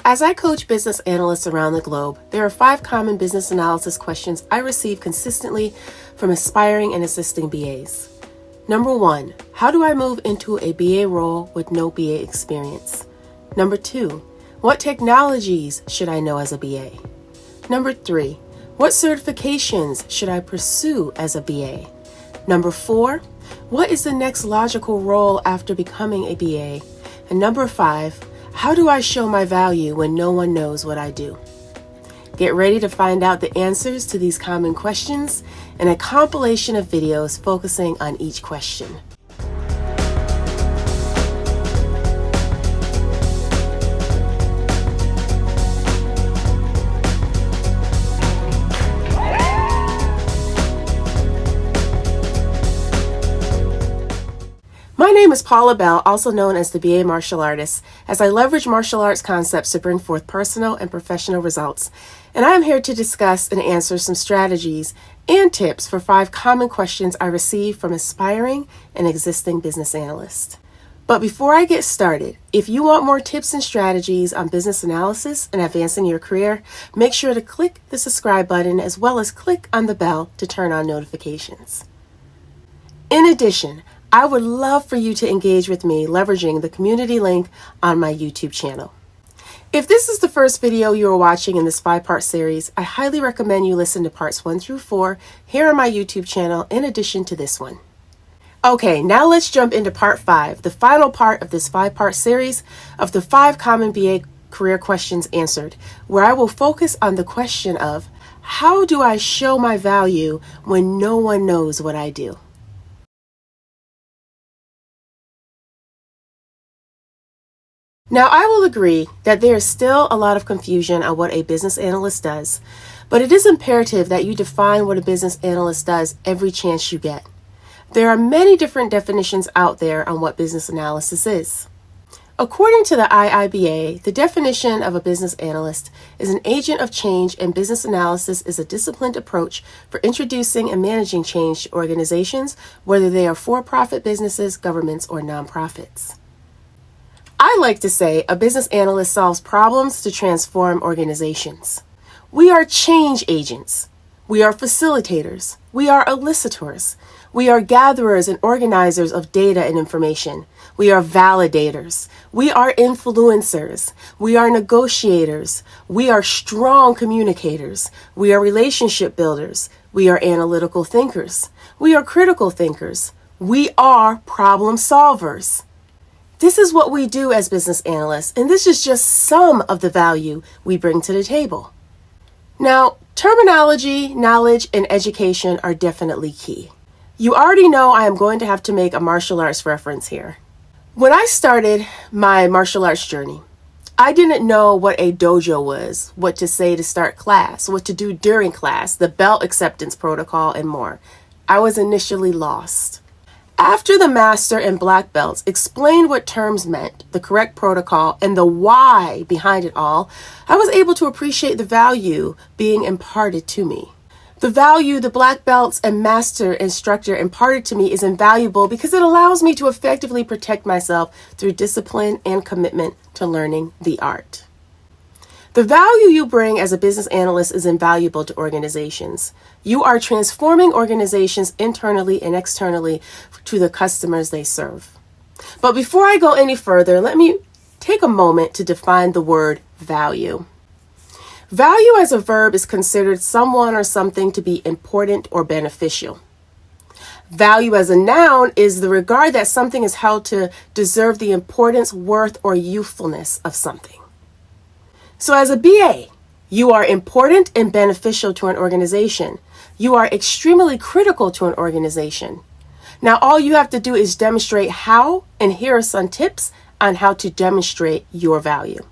As I coach business analysts around the globe, there are 5 common business analysis questions I receive consistently from aspiring and assisting BAs. Number 1, how do I move into a BA role with no BA experience? Number 2, what technologies should I know as a BA? Number 3, what certifications should I pursue as a BA? Number 4, what is the next logical role after becoming a BA? And number 5, how do I show my value when no one knows what I do? Get ready to find out the answers to these common questions in a compilation of videos focusing on each question. My name is Paula Bell, also known as the BA Martial Artist, as I leverage martial arts concepts to bring forth personal and professional results. And I am here to discuss and answer some strategies and tips for 5 common questions I receive from aspiring and existing business analysts. But before I get started, if you want more tips and strategies on business analysis and advancing your career, make sure to click the subscribe button as well as click on the bell to turn on notifications. In addition, I would love for you to engage with me leveraging the community link on my YouTube channel. If this is the first video you are watching in this 5-part series, I highly recommend you listen to parts 1 through 4 here on my YouTube channel in addition to this one. Okay, now let's jump into part 5, the final part of this 5-part series of the 5 common BA career questions answered, where I will focus on the question of how do I show my value when no one knows what I do? Now, I will agree that there is still a lot of confusion on what a business analyst does, but it is imperative that you define what a business analyst does every chance you get. There are many different definitions out there on what business analysis is. According to the IIBA, the definition of a business analyst is an agent of change, and business analysis is a disciplined approach for introducing and managing change to organizations, whether they are for-profit businesses, governments, or nonprofits. I like to say a business analyst solves problems to transform organizations. We are change agents. We are facilitators. We are elicitors. We are gatherers and organizers of data and information. We are validators. We are influencers. We are negotiators. We are strong communicators. We are relationship builders. We are analytical thinkers. We are critical thinkers. We are problem solvers. This is what we do as business analysts, and this is just some of the value we bring to the table. Now, terminology, knowledge, and education are definitely key. You already know I am going to have to make a martial arts reference here. When I started my martial arts journey, I didn't know what a dojo was, what to say to start class, what to do during class, the belt acceptance protocol, and more. I was initially lost. After the master and black belts explained what terms meant, the correct protocol, and the why behind it all, I was able to appreciate the value being imparted to me. The value the black belts and master instructor imparted to me is invaluable because it allows me to effectively protect myself through discipline and commitment to learning the art. The value you bring as a business analyst is invaluable to organizations. You are transforming organizations internally and externally to the customers they serve. But before I go any further, let me take a moment to define the word value. Value as a verb is considered someone or something to be important or beneficial. Value as a noun is the regard that something is held to deserve the importance, worth, or usefulness of something. So as a BA, you are important and beneficial to an organization. You are extremely critical to an organization. Now, all you have to do is demonstrate how, and here are some tips on how to demonstrate your value.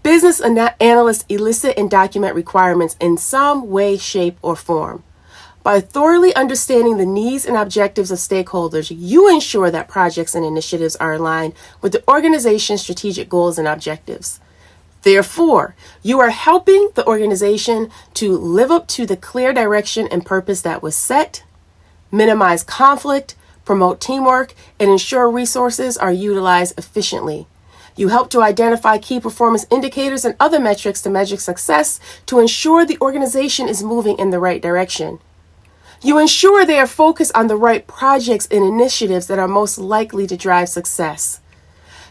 Business analysts elicit and document requirements in some way, shape, or form. By thoroughly understanding the needs and objectives of stakeholders, you ensure that projects and initiatives are aligned with the organization's strategic goals and objectives. Therefore, you are helping the organization to live up to the clear direction and purpose that was set, minimize conflict, promote teamwork, and ensure resources are utilized efficiently. You help to identify key performance indicators and other metrics to measure success to ensure the organization is moving in the right direction. You ensure they are focused on the right projects and initiatives that are most likely to drive success.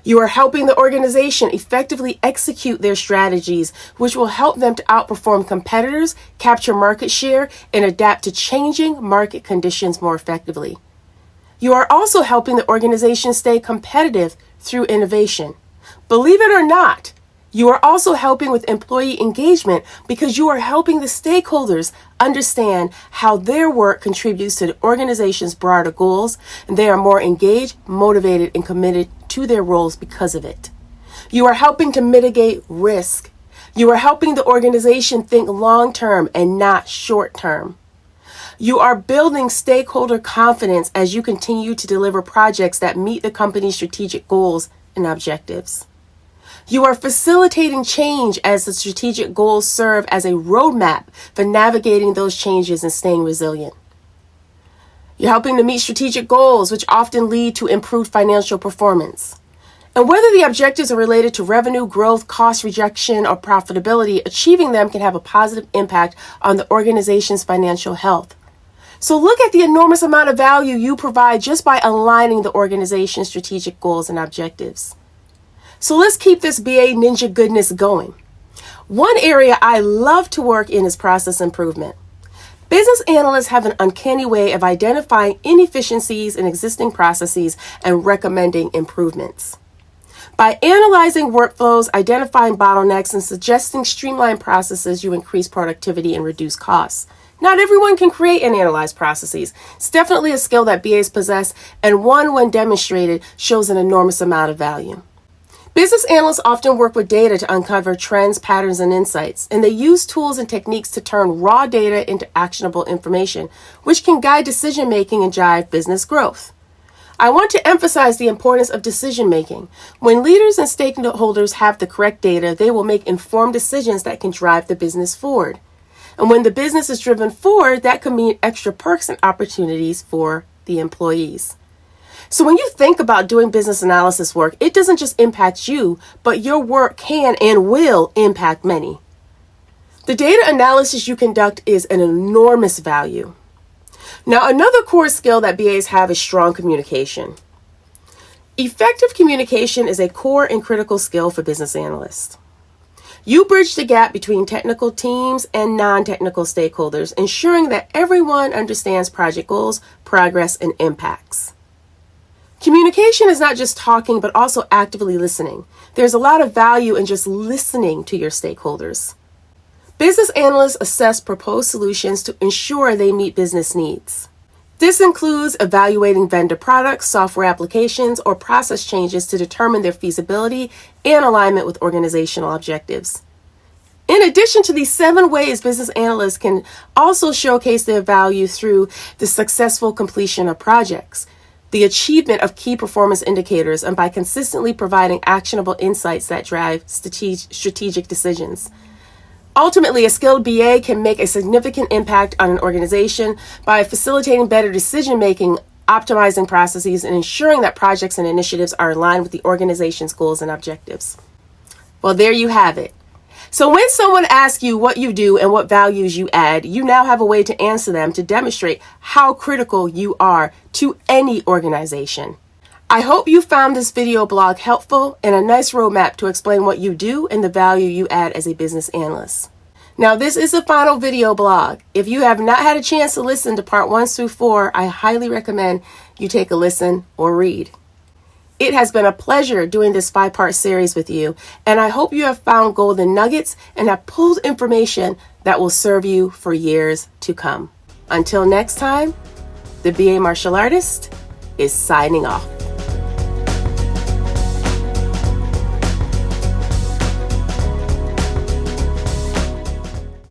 You are helping the organization effectively execute their strategies, which will help them to outperform competitors, capture market share, and adapt to changing market conditions more effectively. You are also helping the organization stay competitive through innovation. Believe it or not, you are also helping with employee engagement because you are helping the stakeholders understand how their work contributes to the organization's broader goals, and they are more engaged, motivated, and committed to their roles because of it. You are helping to mitigate risk. You are helping the organization think long-term and not short-term. You are building stakeholder confidence as you continue to deliver projects that meet the company's strategic goals and objectives. You are facilitating change as the strategic goals serve as a roadmap for navigating those changes and staying resilient. You're helping to meet strategic goals, which often lead to improved financial performance. And whether the objectives are related to revenue, growth, cost reduction, or profitability, achieving them can have a positive impact on the organization's financial health. So look at the enormous amount of value you provide just by aligning the organization's strategic goals and objectives. So let's keep this BA Ninja goodness going. One area I love to work in is process improvement. Business analysts have an uncanny way of identifying inefficiencies in existing processes and recommending improvements. By analyzing workflows, identifying bottlenecks, and suggesting streamlined processes, you increase productivity and reduce costs. Not everyone can create and analyze processes. It's definitely a skill that BAs possess, and one, when demonstrated, shows an enormous amount of value. Business analysts often work with data to uncover trends, patterns, and insights, and they use tools and techniques to turn raw data into actionable information, which can guide decision-making and drive business growth. I want to emphasize the importance of decision-making. When leaders and stakeholders have the correct data, they will make informed decisions that can drive the business forward. And when the business is driven forward, that can mean extra perks and opportunities for the employees. So when you think about doing business analysis work, it doesn't just impact you, but your work can and will impact many. The data analysis you conduct is an enormous value. Now, another core skill that BAs have is strong communication. Effective communication is a core and critical skill for business analysts. You bridge the gap between technical teams and non-technical stakeholders, ensuring that everyone understands project goals, progress, and impacts. Communication is not just talking, but also actively listening. There's a lot of value in just listening to your stakeholders. Business analysts assess proposed solutions to ensure they meet business needs. This includes evaluating vendor products, software applications, or process changes to determine their feasibility and alignment with organizational objectives. In addition to these 7 ways, business analysts can also showcase their value through the successful completion of projects, the achievement of key performance indicators, and by consistently providing actionable insights that drive strategic decisions. Ultimately, a skilled BA can make a significant impact on an organization by facilitating better decision-making, optimizing processes, and ensuring that projects and initiatives are aligned with the organization's goals and objectives. Well, there you have it. So when someone asks you what you do and what values you add, you now have a way to answer them to demonstrate how critical you are to any organization. I hope you found this video blog helpful and a nice roadmap to explain what you do and the value you add as a business analyst. Now, this is the final video blog. If you have not had a chance to listen to part 1 through 4, I highly recommend you take a listen or read. It has been a pleasure doing this 5-part series with you, and I hope you have found golden nuggets and have pulled information that will serve you for years to come. Until next time, the BA Martial Artist is signing off.